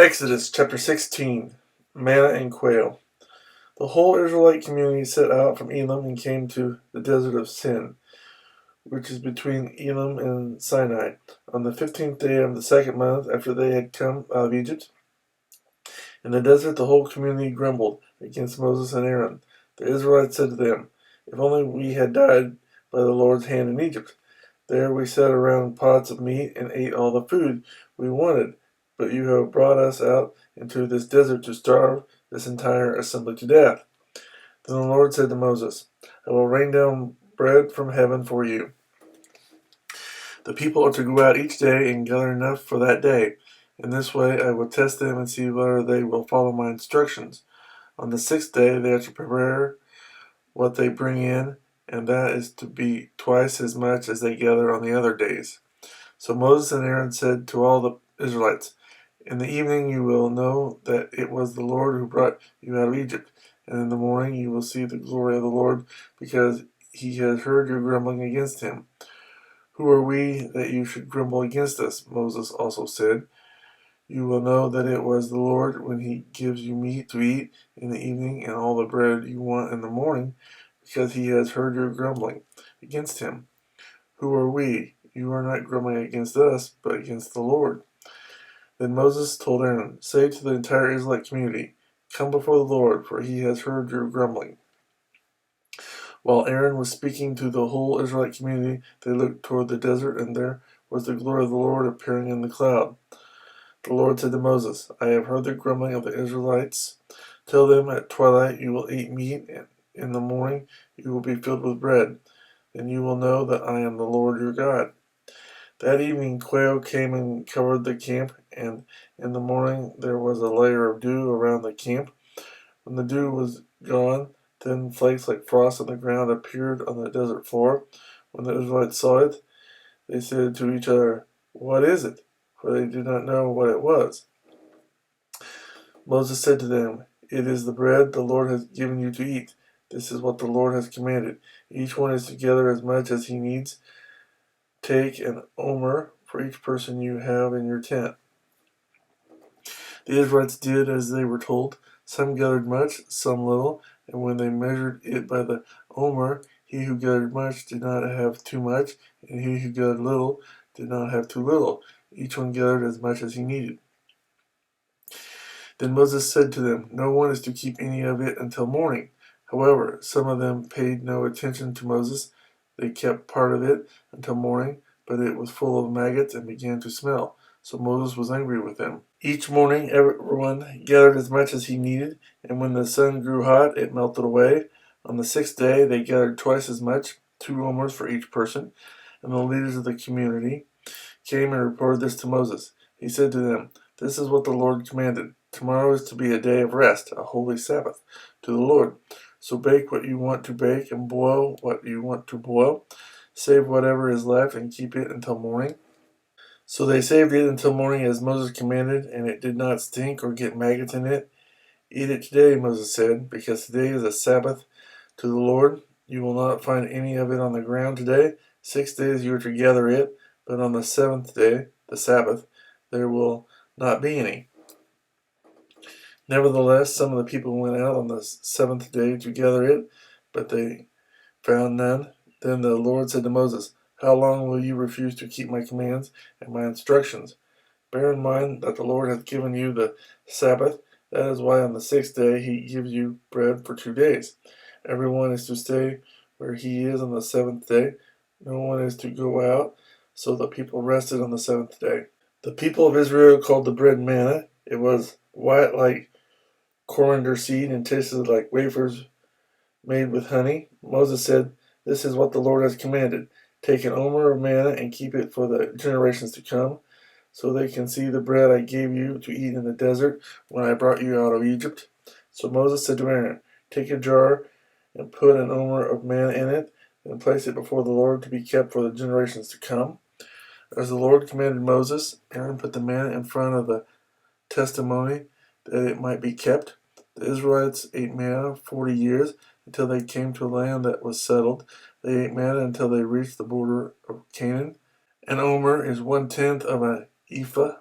Exodus chapter 16, Manna and Quail. The whole Israelite community set out from Elim and came to the desert of Sin, which is between Elim and Sinai, on the 15th day of the second month after they had come out of Egypt. In the desert the whole community grumbled against Moses and Aaron. The Israelites said to them, "If only we had died by the Lord's hand in Egypt. There we sat around pots of meat and ate all the food we wanted. But you have brought us out into this desert to starve this entire assembly to death." Then the Lord said to Moses, "I will rain down bread from heaven for you. The people are to go out each day and gather enough for that day. In this way I will test them and see whether they will follow my instructions. On the sixth day they are to prepare what they bring in, and that is to be twice as much as they gather on the other days." So Moses and Aaron said to all the Israelites, "In the evening you will know that it was the Lord who brought you out of Egypt, and in the morning you will see the glory of the Lord, because he has heard your grumbling against him." "Who are we that you should grumble against us?" Moses also said. "You will know that it was the Lord when he gives you meat to eat in the evening and all the bread you want in the morning, because he has heard your grumbling against him. Who are we? You are not grumbling against us, but against the Lord." Then Moses told Aaron, "Say to the entire Israelite community, 'Come before the Lord, for he has heard your grumbling.'" While Aaron was speaking to the whole Israelite community, they looked toward the desert, and there was the glory of the Lord appearing in the cloud. The Lord said to Moses, "I have heard the grumbling of the Israelites. Tell them at twilight you will eat meat, and in the morning you will be filled with bread. Then you will know that I am the Lord your God." That evening quail came and covered the camp, and in the morning there was a layer of dew around the camp. When the dew was gone, thin flakes like frost on the ground appeared on the desert floor. When the Israelites saw it, they said to each other, "What is it?" For they did not know what it was. Moses said to them, "It is the bread the Lord has given you to eat. This is what the Lord has commanded. Each one is to gather as much as he needs. Take an omer for each person you have in your tent." The Israelites did as they were told. Some gathered much, some little, and when they measured it by the omer, he who gathered much did not have too much, and he who gathered little did not have too little. Each one gathered as much as he needed. Then Moses said to them, "No one is to keep any of it until morning." However, some of them paid no attention to Moses. They kept part of it until morning, but it was full of maggots and began to smell. So Moses was angry with them. Each morning everyone gathered as much as he needed, and when the sun grew hot, it melted away. On the sixth day they gathered twice as much, 2 omers for each person, and the leaders of the community came and reported this to Moses. He said to them, "This is what the Lord commanded. Tomorrow is to be a day of rest, a holy Sabbath to the Lord. So bake what you want to bake and boil what you want to boil. Save whatever is left and keep it until morning." So they saved it until morning as Moses commanded, and it did not stink or get maggots in it. "Eat it today," Moses said, "because today is a Sabbath to the Lord. You will not find any of it on the ground today. 6 days you are to gather it, but on the seventh day, the Sabbath, there will not be any." Nevertheless, some of the people went out on the seventh day to gather it, but they found none. Then the Lord said to Moses, "How long will you refuse to keep my commands and my instructions? Bear in mind that the Lord has given you the Sabbath. That is why on the sixth day he gives you bread for 2 days. Everyone is to stay where he is on the seventh day. No one is to go out." So the people rested on the seventh day. The people of Israel called the bread manna. It was white like coriander seed and tasted like wafers made with honey. Moses said, "This is what the Lord has commanded. Take an omer of manna and keep it for the generations to come, so they can see the bread I gave you to eat in the desert when I brought you out of Egypt." So Moses said to Aaron, "Take a jar and put an omer of manna in it, and place it before the Lord to be kept for the generations to come." As the Lord commanded Moses, Aaron put the manna in front of the testimony that it might be kept. The Israelites ate manna 40 years until they came to a land that was settled. They ate manna until they reached the border of Canaan. An omer is 1/10 of an ephah.